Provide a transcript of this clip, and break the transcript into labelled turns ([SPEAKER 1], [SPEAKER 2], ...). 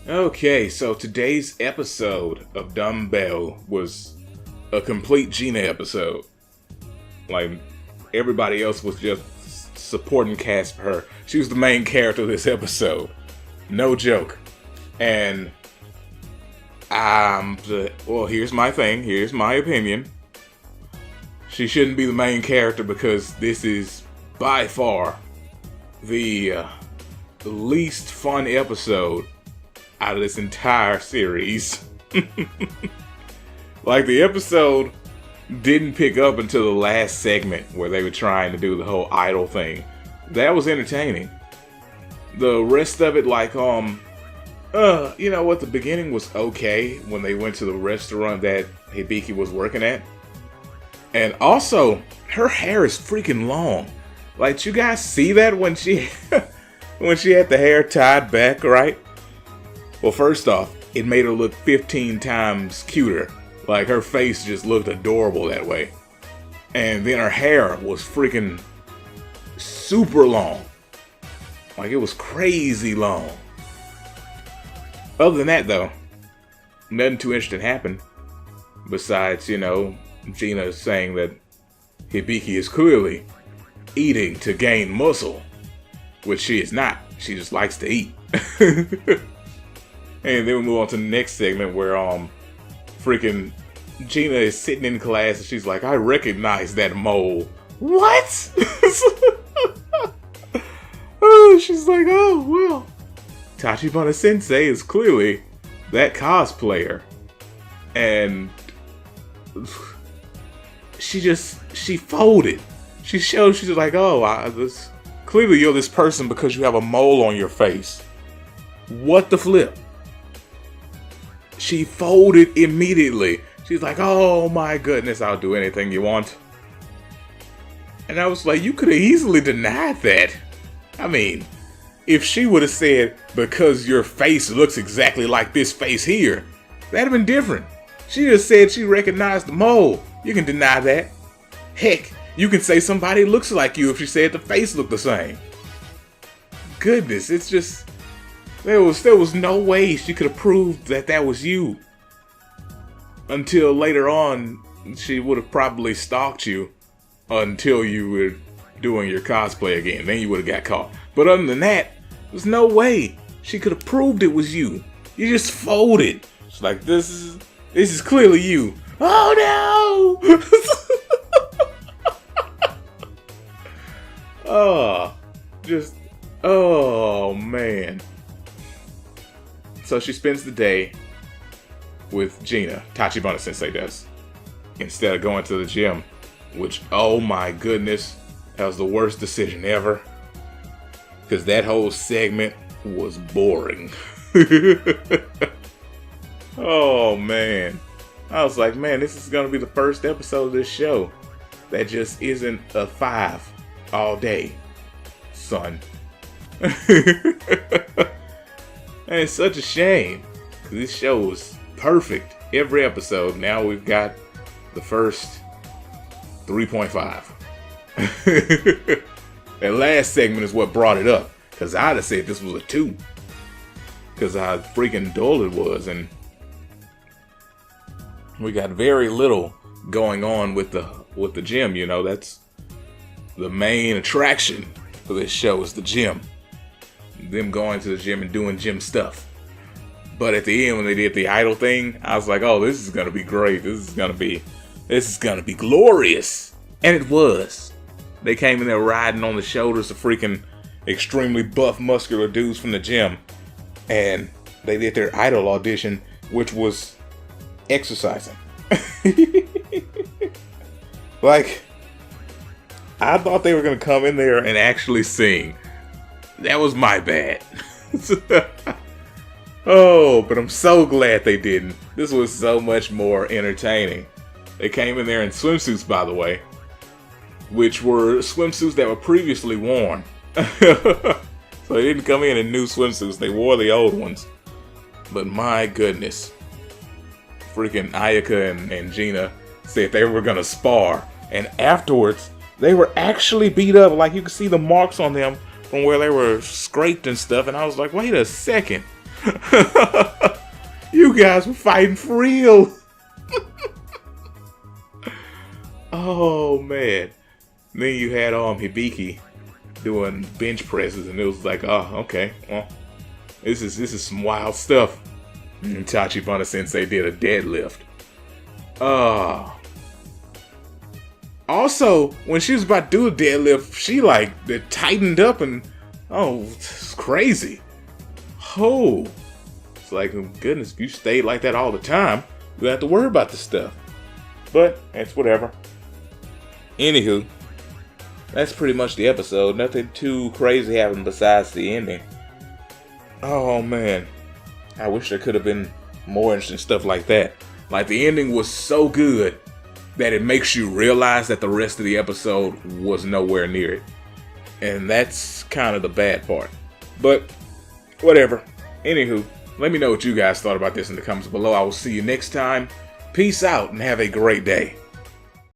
[SPEAKER 1] Okay, so today's episode of Dumbbell was a complete Gina episode. Like, everybody else was just supporting cast for her. She was the main character of this episode. No joke. And, here's my thing. Here's my opinion. She shouldn't be the main character because this is by far the least fun episode out of this entire series. Like, the episode didn't pick up until the last segment where they were trying to do the whole idol thing. That was entertaining. The rest of it, the beginning was okay when they went to the restaurant that Hibiki was working at. And also, her hair is freaking long. Like, did you guys see that when she when she had the hair tied back, right? Well, first off, it made her look 15 times cuter. Like, her face just looked adorable that way. And then her hair was freaking super long. Like, it was crazy long. Other than that, though, nothing too interesting happened. Besides, Gina saying that Hibiki is clearly eating to gain muscle. Which she is not. She just likes to eat. And then we move on to the next segment where freaking Gina is sitting in class and she's like, I recognize that mole. What? She's like, oh, well, Tachibana Sensei is clearly that cosplayer. And she folded. She's just like, clearly you're this person because you have a mole on your face. What the flip? She folded immediately. She's like, oh my goodness, I'll do anything you want. And I was like, you could have easily denied that. I mean, if she would have said, because your face looks exactly like this face here, that'd have been different. She just said she recognized the mole. You can deny that. Heck, you can say somebody looks like you if she said the face looked the same. Goodness, it's just... There was no way she could have proved that was you. Until later on, she would have probably stalked you until you were doing your cosplay again. Then you would have got caught. But other than that, there's no way she could have proved it was you. You just folded. It's like, this is clearly you. Oh no! Oh man. So she spends the day with Gina, Tachibana Sensei does, instead of going to the gym, which, oh my goodness, that was the worst decision ever, because that whole segment was boring. Oh man, I was like, man, this is going to be the first episode of this show that just isn't a 5 all day, son. And it's such a shame, because this show was perfect every episode. Now we've got the first 3.5. That last segment is what brought it up, because I'd have said this was a 2, because how freaking dull it was, and we got very little going on with the gym. That's the main attraction for this show, is the gym. Them going to the gym and doing gym stuff. But at the end, when they did the idol thing, I was like, oh, this is gonna be great. This is gonna be glorious. And it was. They came in there riding on the shoulders of freaking extremely buff, muscular dudes from the gym. And they did their idol audition, which was exercising. Like, I thought they were gonna come in there and actually sing. That was my bad. Oh, but I'm so glad they didn't. This was so much more entertaining. They came in there in swimsuits, by the way, which were swimsuits that were previously worn. So they didn't come in new swimsuits. They wore the old ones. But my goodness. Freaking Ayaka and Gina said they were going to spar. And afterwards, they were actually beat up. Like, you could see the marks on them from where they were scraped and stuff. And I was like, wait a second. You guys were fighting for real. Oh man. Then you had Hibiki doing bench presses, and it was like, oh, okay, well, this is some wild stuff. And Tachibana Sensei did a deadlift. Also, when she was about to do a deadlift, she like it tightened up, and it's crazy. Oh, it's like, oh, goodness, if you stayed like that all the time, you have to worry about this stuff. But it's whatever. Anywho, that's pretty much the episode. Nothing too crazy happened besides the ending. Oh man, I wish there could have been more interesting stuff like that. Like, the ending was so good that it makes you realize that the rest of the episode was nowhere near it. And that's kind of the bad part. But whatever. Anywho, let me know what you guys thought about this in the comments below. I will see you next time. Peace out and have a great day.